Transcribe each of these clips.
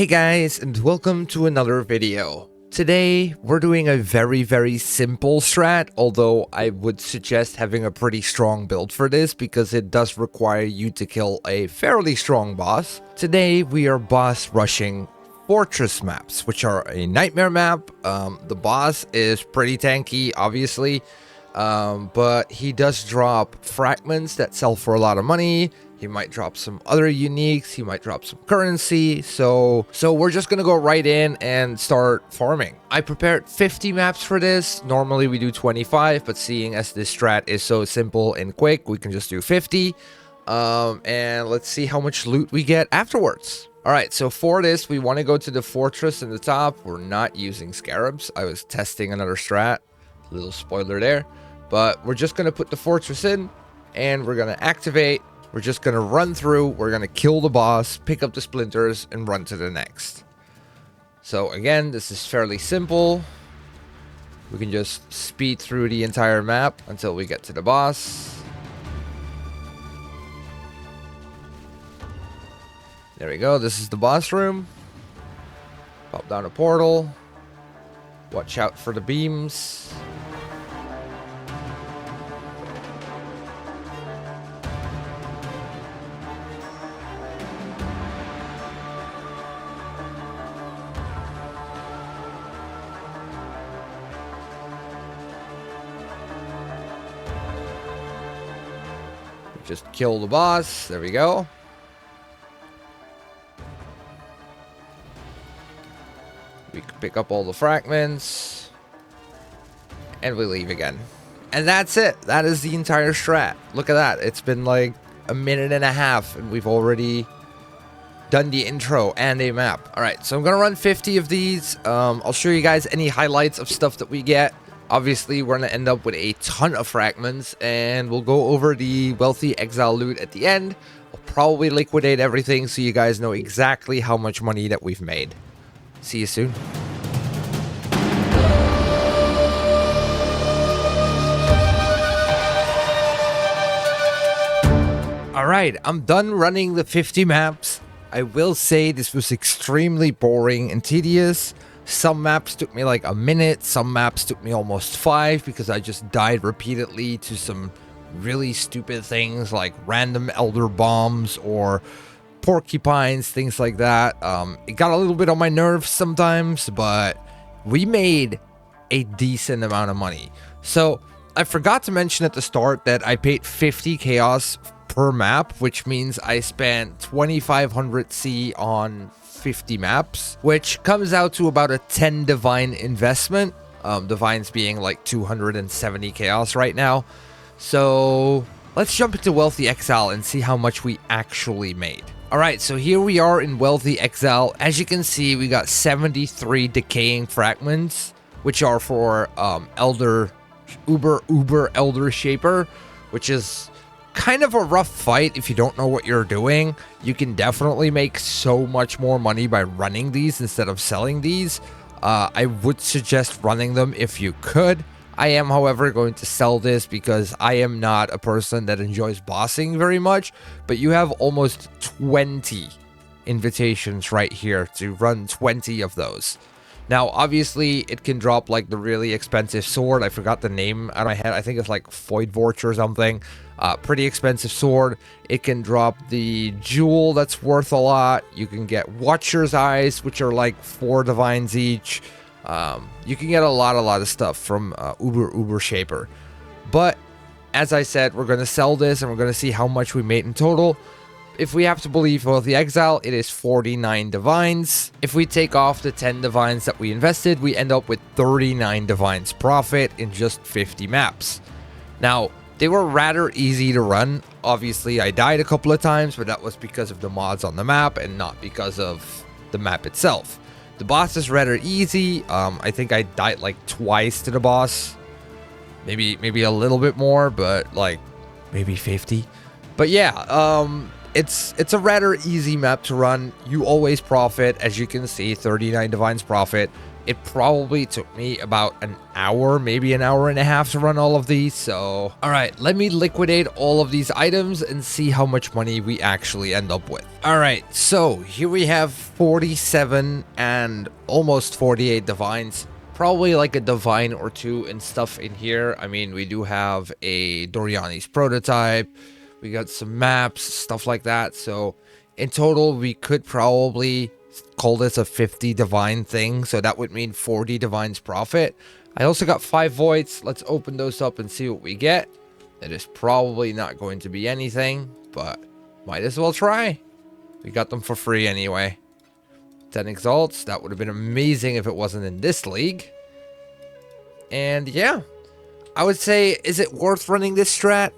Hey guys, and welcome to another video. Today, we're doing a very simple strat, although I would suggest having a pretty strong build for this because it does require you to kill a fairly strong boss. Today, we are boss rushing fortress maps, which are a nightmare map. The boss is pretty tanky, obviously, but he does drop fragments that sell for a lot of money. He might drop some other uniques. He might drop some currency. So we're just going to go right in and start farming. I prepared 50 maps for this. Normally we do 25, but seeing as this strat is so simple and quick, we can just do 50. And let's see how much loot we get afterwards. All right, so for this, we want to go to the fortress in the top. We're not using scarabs. I was testing another strat. Little spoiler there. But we're just going to put the fortress in, and we're going to activate. We're just going to run through, we're going to kill the boss, pick up the splinters, and run to the next. So again, this is fairly simple. We can just speed through the entire map until we get to the boss. There we go, this is the boss room. Pop down a portal. Watch out for the beams. Just kill the boss. There we go. We can pick up all the fragments. And we leave again. And that's it. That is the entire strat. Look at that. It's been like a minute and a half. And we've already done the intro and a map. Alright, so I'm going to run 50 of these. I'll show you guys any highlights of stuff that we get. Obviously, we're going to end up with a ton of fragments, and we'll go over the wealthy exile loot at the end. We'll probably liquidate everything so you guys know exactly how much money that we've made. See you soon. Alright, I'm done running the 50 maps. I will say this was extremely boring and tedious. Some maps took me like a minute, some maps took me almost 5 because I just died repeatedly to some really stupid things like random elder bombs or porcupines, things like that. It got a little bit on my nerves sometimes, but we made a decent amount of money. So I forgot to mention at the start that I paid 50 chaos per map, which means I spent 2500 C on 50 maps, which comes out to about a 10 divine investment. Divines being like 270 chaos right now. So let's jump into Wealthy Exile and see how much we actually made. Alright, so here we are in Wealthy Exile. As you can see, we got 73 decaying fragments, which are for Uber Elder Shaper, which is kind of a rough fight if you don't know what you're doing. You can definitely make so much more money by running these instead of selling these. I would suggest running them if you could. I am, however, going to sell this because I am not a person that enjoys bossing very much, but you have almost 20 invitations right here to run 20 of those. Now, obviously, it can drop like the really expensive sword. I forgot the name out of my head. I think it's like Voidvorch or something. Pretty expensive sword. It can drop the jewel that's worth a lot. You can get Watcher's Eyes, which are like 4 divines each. You can get a lot of stuff from Uber Shaper. But as I said, we're going to sell this and we're going to see how much we made in total. If we have to believe Wealthy Exile, it is 49 divines. If we take off the 10 divines that we invested, we end up with 39 divines profit in just 50 maps. Now, they were rather easy to run. Obviously, I died a couple of times, but that was because of the mods on the map and not because of the map itself. The boss is rather easy. I think I died like twice to the boss. Maybe a little bit more, but like maybe 50. But yeah, it's a rather easy map to run. You always profit. As you can see, 39 divines profit. It probably took me about an hour, maybe an hour and a half to run all of these. So, all right, let me liquidate all of these items and see how much money we actually end up with. All right, so here we have 47 and almost 48 divines. Probably like a divine or two and stuff in here. I mean, we do have a Doriani's prototype. We got some maps, stuff like that. So in total, we could probably call this a 50 divine thing. So that would mean 40 divines profit. I also got 5 voids. Let's open those up and see what we get. It is probably not going to be anything, but might as well try. We got them for free anyway. 10 exalts. That would have been amazing if it wasn't in this league. And yeah, I would say, is it worth running this strat?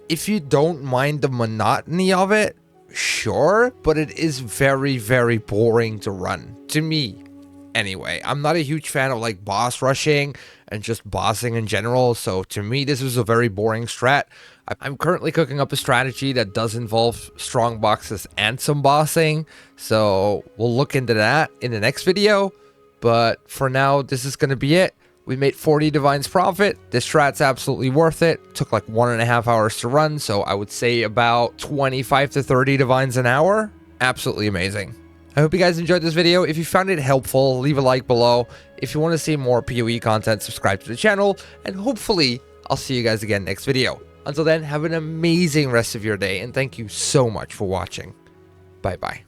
If you don't mind the monotony of it, sure, but it is very, very boring to run. To me, anyway. I'm not a huge fan of like boss rushing and just bossing in general, so to me, this is a very boring strat. I'm currently cooking up a strategy that does involve strong boxes and some bossing, so we'll look into that in the next video. But for now, this is going to be it. We made 40 divines profit. This strat's absolutely worth it. Took like 1.5 hours to run, so I would say about 25 to 30 divines an hour. Absolutely amazing. I hope you guys enjoyed this video. If you found it helpful, leave a like below. If you want to see more PoE content, subscribe to the channel, and hopefully I'll see you guys again next video. Until then, have an amazing rest of your day, and thank you so much for watching. Bye-bye.